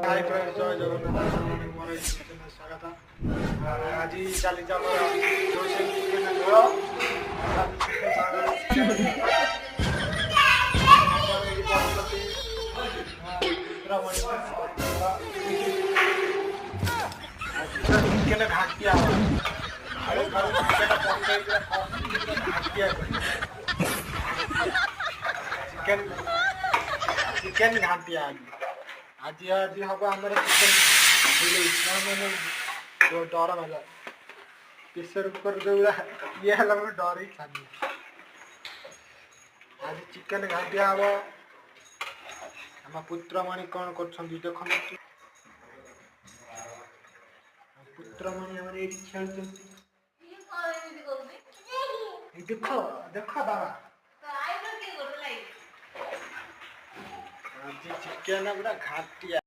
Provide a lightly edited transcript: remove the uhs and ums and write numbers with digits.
Hi friends जय जगन्नाथ मोर YouTube स्वागत आज चली चिकेन घाटिया चिकेन घाटिया आज आज हम आमर चिकेन डर माला प्रेसर कुकर जो ये डर ही छाड़ी आज चिकेन घाटिया हम आम पुत्रमणि कौन कर देख पुत्रमणि आम खेल देख देख बाबा आज चिकेन पूरा घाटिया।